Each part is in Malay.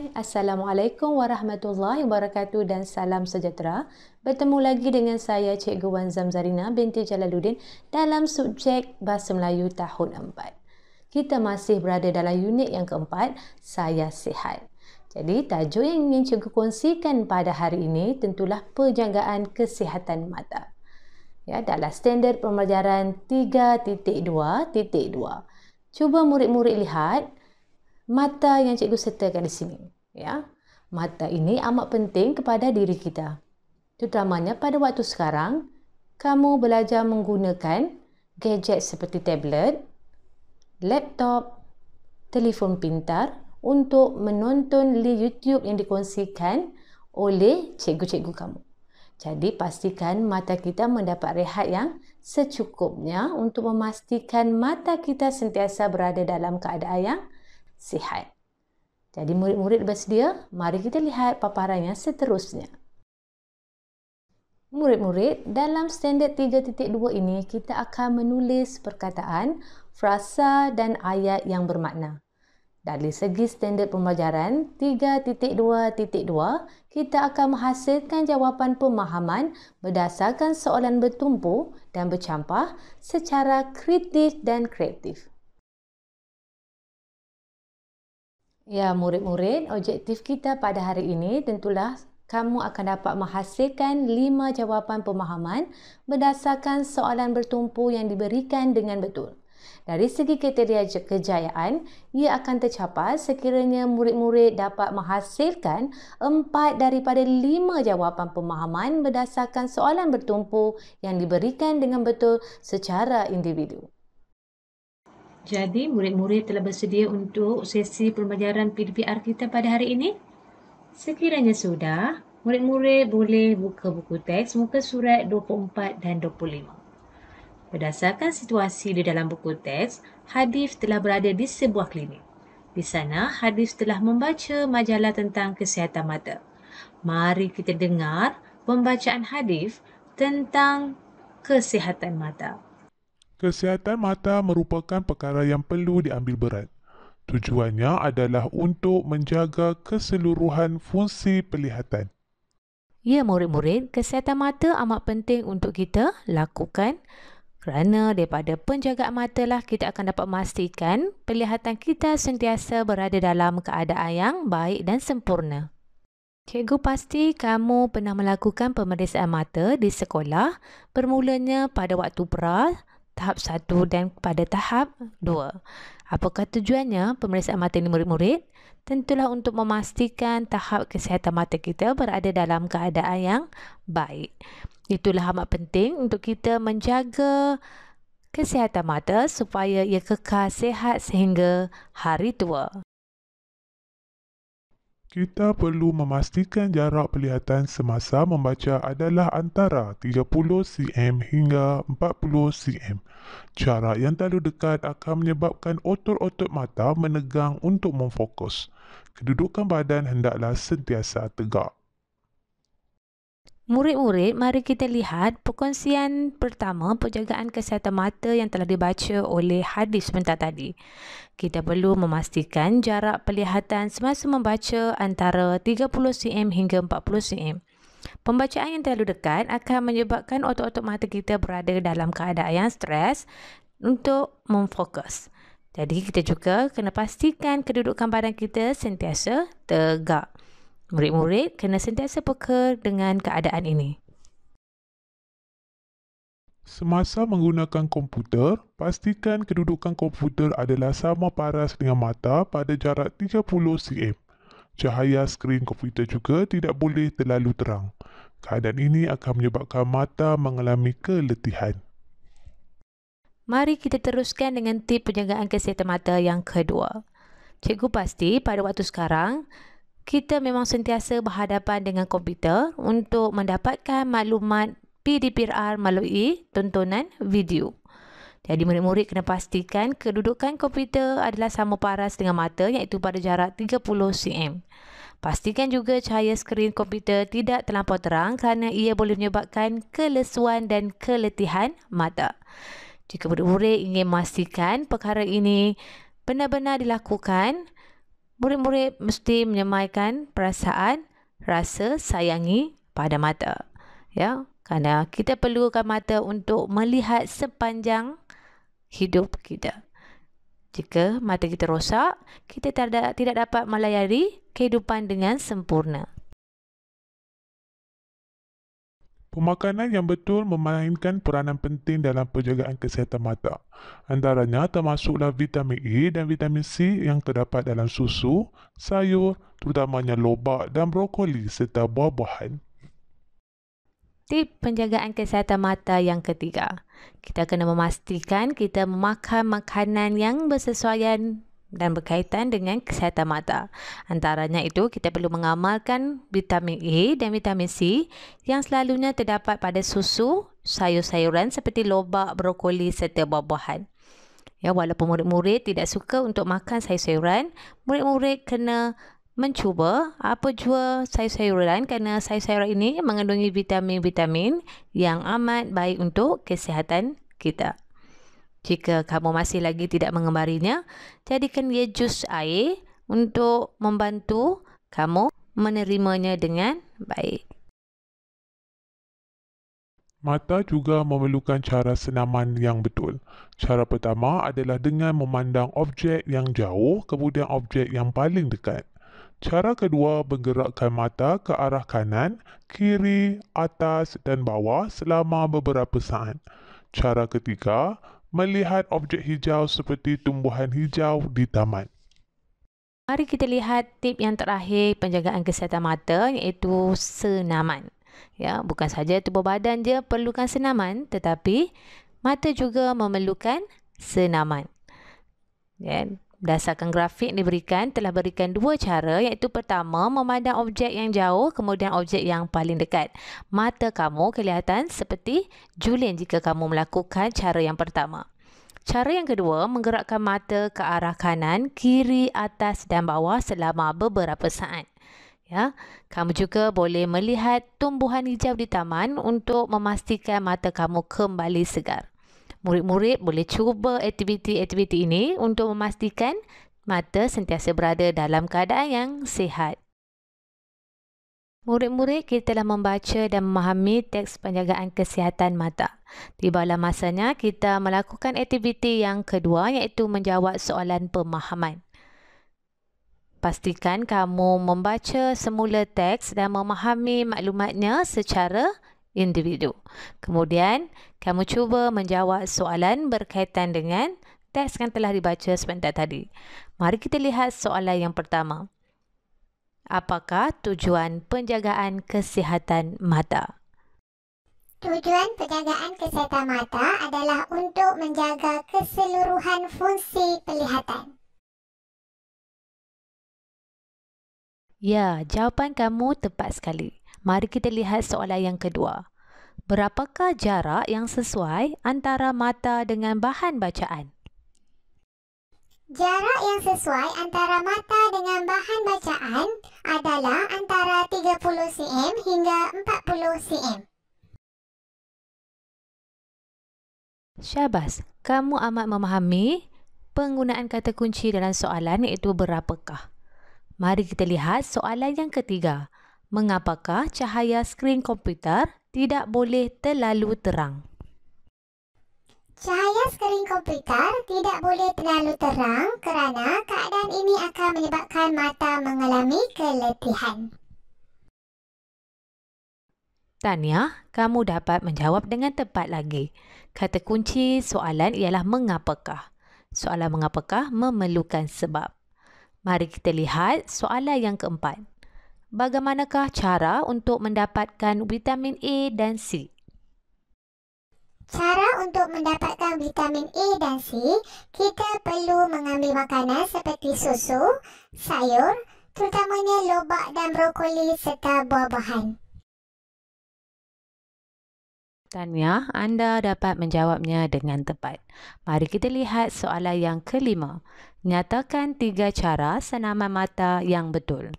Hai, Assalamualaikum warahmatullahi wabarakatuh dan salam sejahtera. Bertemu lagi dengan saya Cikgu Wan Zamzarina binti Jalaluddin dalam subjek Bahasa Melayu tahun 4. Kita masih berada dalam unit yang keempat, Saya Sihat. Jadi tajuk yang ingin Cikgu kongsikan pada hari ini tentulah penjagaan kesihatan mata. Ya, dalam standard pembelajaran 3.2.2. Cuba murid-murid lihat mata yang cikgu sertakan di sini. Ya, mata ini amat penting kepada diri kita. Terutamanya pada waktu sekarang, kamu belajar menggunakan gadget seperti tablet, laptop, telefon pintar untuk menonton YouTube yang dikongsikan oleh cikgu-cikgu kamu. Jadi pastikan mata kita mendapat rehat yang secukupnya untuk memastikan mata kita sentiasa berada dalam keadaan yang sihat. Jadi murid-murid bersedia? Mari kita lihat paparan yang seterusnya. Murid-murid, dalam standard 3.2 ini kita akan menulis perkataan, frasa dan ayat yang bermakna. Dari segi standard pembelajaran 3.2.2, kita akan menghasilkan jawapan pemahaman berdasarkan soalan bertumpu dan bercampur secara kritis dan kreatif. Ya, murid-murid, objektif kita pada hari ini tentulah kamu akan dapat menghasilkan 5 jawapan pemahaman berdasarkan soalan bertumpu yang diberikan dengan betul. Dari segi kriteria kejayaan, ia akan tercapai sekiranya murid-murid dapat menghasilkan 4 daripada 5 jawapan pemahaman berdasarkan soalan bertumpu yang diberikan dengan betul secara individu. Jadi, murid-murid telah bersedia untuk sesi pembelajaran PDPR kita pada hari ini? Sekiranya sudah, murid-murid boleh buka buku teks muka surat 24 dan 25. Berdasarkan situasi di dalam buku teks, Hadif telah berada di sebuah klinik. Di sana, Hadif telah membaca majalah tentang kesihatan mata. Mari kita dengar pembacaan Hadif tentang kesihatan mata. Kesihatan mata merupakan perkara yang perlu diambil berat. Tujuannya adalah untuk menjaga keseluruhan fungsi penglihatan. Ya, murid-murid, kesihatan mata amat penting untuk kita lakukan kerana daripada penjagaan mata lah kita akan dapat memastikan penglihatan kita sentiasa berada dalam keadaan yang baik dan sempurna. Cikgu pasti kamu pernah melakukan pemeriksaan mata di sekolah bermulanya pada waktu pra, tahap 1 dan pada tahap 2. Apakah tujuannya pemeriksaan mata ini murid-murid? Tentulah untuk memastikan tahap kesihatan mata kita berada dalam keadaan yang baik. Itulah amat penting untuk kita menjaga kesihatan mata supaya ia kekal sihat sehingga hari tua. Kita perlu memastikan jarak penglihatan semasa membaca adalah antara 30 cm hingga 40 cm. Jarak yang terlalu dekat akan menyebabkan otot-otot mata menegang untuk memfokus. Kedudukan badan hendaklah sentiasa tegak. Murid-murid, mari kita lihat perkongsian pertama penjagaan kesihatan mata yang telah dibaca oleh Hadif sebentar tadi. Kita perlu memastikan jarak penglihatan semasa membaca antara 30 cm hingga 40 cm. Pembacaan yang terlalu dekat akan menyebabkan otot-otot mata kita berada dalam keadaan yang stres untuk memfokus. Jadi kita juga kena pastikan kedudukan badan kita sentiasa tegak. Murid-murid kena sentiasa peka dengan keadaan ini. Semasa menggunakan komputer, pastikan kedudukan komputer adalah sama paras dengan mata pada jarak 30 cm. Cahaya skrin komputer juga tidak boleh terlalu terang. Keadaan ini akan menyebabkan mata mengalami keletihan. Mari kita teruskan dengan tip penjagaan kesihatan mata yang kedua. Cikgu pasti pada waktu sekarang, kita memang sentiasa berhadapan dengan komputer untuk mendapatkan maklumat PDPR melalui tontonan video. Jadi murid-murid kena pastikan kedudukan komputer adalah sama paras dengan mata iaitu pada jarak 30 cm. Pastikan juga cahaya skrin komputer tidak terlampau terang kerana ia boleh menyebabkan kelesuan dan keletihan mata. Jika murid-murid ingin memastikan perkara ini benar-benar dilakukan, Murid-murid mesti menyemaikan perasaan, rasa sayangi pada mata. Ya, kerana kita perlukan mata untuk melihat sepanjang hidup kita. Jika mata kita rosak, kita tidak dapat melayari kehidupan dengan sempurna. Pemakanan yang betul memainkan peranan penting dalam penjagaan kesihatan mata. Antaranya termasuklah vitamin A dan vitamin C yang terdapat dalam susu, sayur, terutamanya lobak dan brokoli serta buah-buahan. Tip penjagaan kesihatan mata yang ketiga. Kita kena memastikan kita memakan makanan yang bersesuaian dan berkaitan dengan kesihatan mata. Antaranya itu, kita perlu mengamalkan vitamin A dan vitamin C yang selalunya terdapat pada susu, sayur-sayuran seperti lobak, brokoli serta buah-buahan. Ya, walaupun murid-murid tidak suka untuk makan sayur-sayuran, murid-murid kena mencuba apa jua sayur-sayuran kerana sayur-sayuran ini mengandungi vitamin-vitamin yang amat baik untuk kesihatan kita. Jika kamu masih lagi tidak mengembarinya, jadikan dia jus air untuk membantu kamu menerimanya dengan baik. Mata juga memerlukan cara senaman yang betul. Cara pertama adalah dengan memandang objek yang jauh, kemudian objek yang paling dekat. Cara kedua, menggerakkan mata ke arah kanan, kiri, atas dan bawah selama beberapa saat. Cara ketiga, melihat objek hijau seperti tumbuhan hijau di taman. Mari kita lihat tip yang terakhir penjagaan kesihatan mata, iaitu senaman. Ya, bukan saja tubuh badan je perlukan senaman, tetapi mata juga memerlukan senaman. Ya, berdasarkan grafik diberikan, telah berikan dua cara, iaitu pertama, memandang objek yang jauh, kemudian objek yang paling dekat. Mata kamu kelihatan seperti julen jika kamu melakukan cara yang pertama. Cara yang kedua, menggerakkan mata ke arah kanan, kiri, atas dan bawah selama beberapa saat. Ya, kamu juga boleh melihat tumbuhan hijau di taman untuk memastikan mata kamu kembali segar. Murid-murid boleh cuba aktiviti-aktiviti ini untuk memastikan mata sentiasa berada dalam keadaan yang sihat. Murid-murid, kita telah membaca dan memahami teks penjagaan kesihatan mata. Tibalah masanya kita melakukan aktiviti yang kedua, iaitu menjawab soalan pemahaman. Pastikan kamu membaca semula teks dan memahami maklumatnya secara individu. Kemudian, kamu cuba menjawab soalan berkaitan dengan teks yang telah dibaca sebentar tadi. Mari kita lihat soalan yang pertama. Apakah tujuan penjagaan kesihatan mata? Tujuan penjagaan kesihatan mata adalah untuk menjaga keseluruhan fungsi penglihatan. Ya, jawapan kamu tepat sekali. Mari kita lihat soalan yang kedua. Berapakah jarak yang sesuai antara mata dengan bahan bacaan? Jarak yang sesuai antara mata dengan bahan bacaan adalah antara 30 cm hingga 40 cm. Syabas, kamu amat memahami penggunaan kata kunci dalam soalan, iaitu berapakah. Mari kita lihat soalan yang ketiga. Mengapakah cahaya skrin komputer tidak boleh terlalu terang? Cahaya skrin komputer tidak boleh terlalu terang kerana keadaan ini akan menyebabkan mata mengalami keletihan. Tania, kamu dapat menjawab dengan tepat lagi. Kata kunci soalan ialah mengapakah. Soalan mengapakah memerlukan sebab. Mari kita lihat soalan yang keempat. Bagaimanakah cara untuk mendapatkan vitamin A dan C? Cara untuk mendapatkan vitamin A dan C, kita perlu mengambil makanan seperti susu, sayur, terutamanya lobak dan brokoli serta buah-buahan. Tania, anda dapat menjawabnya dengan tepat. Mari kita lihat soalan yang kelima. Nyatakan 3 cara senaman mata yang betul.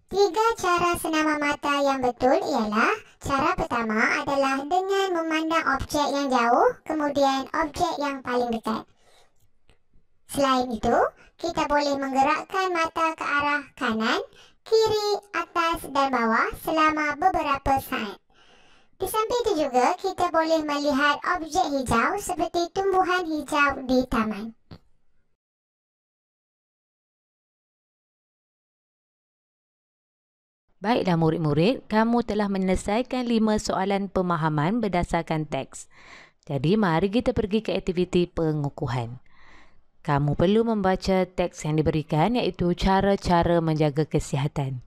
3 cara senaman mata yang betul ialah, cara pertama adalah dengan memandang objek yang jauh, kemudian objek yang paling dekat. Selain itu, Kita boleh menggerakkan mata ke arah kanan, kiri, atas dan bawah selama beberapa saat. Di samping itu juga, kita boleh melihat objek hijau seperti tumbuhan hijau di taman. Baiklah murid-murid, kamu telah menyelesaikan 5 soalan pemahaman berdasarkan teks. Jadi mari kita pergi ke aktiviti pengukuhan. Kamu perlu membaca teks yang diberikan iaitu cara-cara menjaga kesihatan.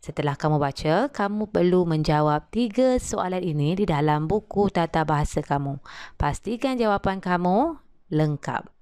Setelah kamu baca, kamu perlu menjawab 3 soalan ini di dalam buku tata bahasa kamu. Pastikan jawapan kamu lengkap.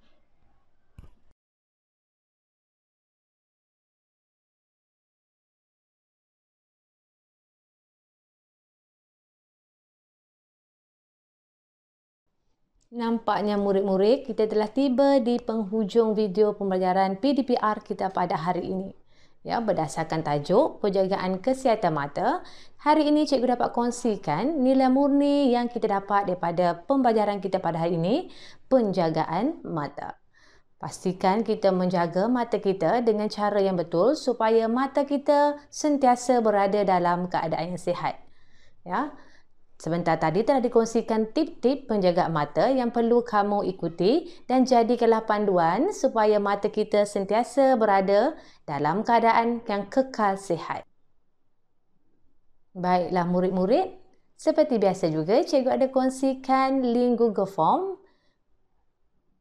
Nampaknya murid-murid, kita telah tiba di penghujung video pembelajaran PDPR kita pada hari ini. Ya, berdasarkan tajuk penjagaan kesihatan mata, hari ini cikgu dapat kongsikan nilai murni yang kita dapat daripada pembelajaran kita pada hari ini, penjagaan mata. Pastikan kita menjaga mata kita dengan cara yang betul supaya mata kita sentiasa berada dalam keadaan yang sihat. Ya. Sebentar tadi telah dikongsikan tip-tip penjagaan mata yang perlu kamu ikuti dan jadikanlah panduan supaya mata kita sentiasa berada dalam keadaan yang kekal sihat. Baiklah murid-murid, seperti biasa juga cikgu ada kongsikan link Google Form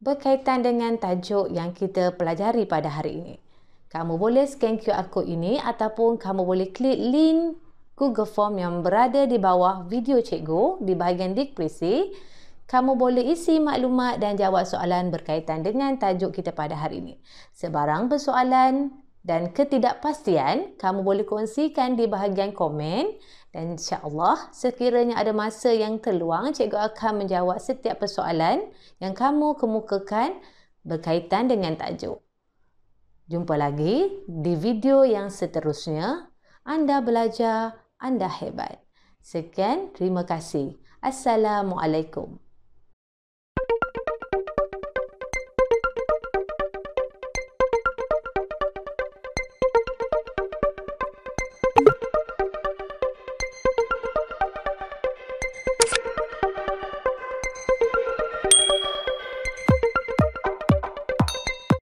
berkaitan dengan tajuk yang kita pelajari pada hari ini. Kamu boleh scan QR code ini ataupun kamu boleh klik link Google Form yang berada di bawah video cikgu di bahagian deskripsi. Kamu boleh isi maklumat dan jawab soalan berkaitan dengan tajuk kita pada hari ini. Sebarang persoalan dan ketidakpastian, kamu boleh kongsikan di bahagian komen dan insya-Allah sekiranya ada masa yang terluang, cikgu akan menjawab setiap persoalan yang kamu kemukakan berkaitan dengan tajuk. Jumpa lagi di video yang seterusnya. Anda belajar, Anda hebat. Sekian, terima kasih. Assalamualaikum.